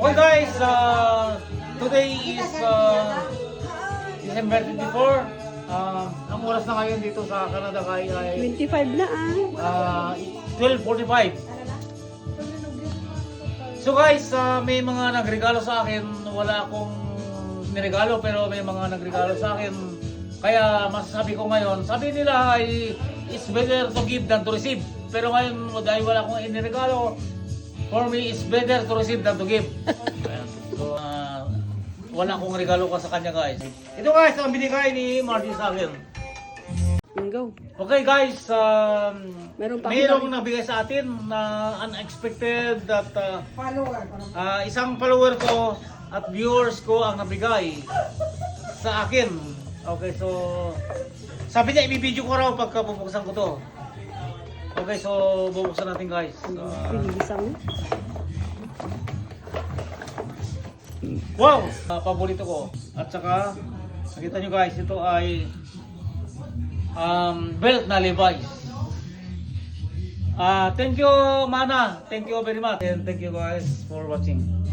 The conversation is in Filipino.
Okay guys, today is December 24. Ang oras na ngayon dito sa Canada ay 25 na 12:45. So guys, may mga nagregalo sa akin. Wala akong niregalo pero may mga nagregalo sa akin. Kaya masasabi ko ngayon, sabi nila ay it's better to give than to receive. Pero ngayon dahil wala akong iniregalo, for me it's better to receive than to give. Ayan. So wala akong regalo ka sa kanya guys. Ito guys ang binigay ni Marty sa akin. Go. Okay guys, Mayroong nabigay sa atin na unexpected that isang follower ko at viewers ko ang nabigay sa akin. Okay, so sabi niya i-video ko raw pagka bubuksan ko to. Okay, so bubuksan natin guys. Pilisan mo. Wow! Paborito ko. At saka, nakita nyo guys, ito ay belt na Levi's. Thank you Mana. Thank you very much. And thank you guys for watching.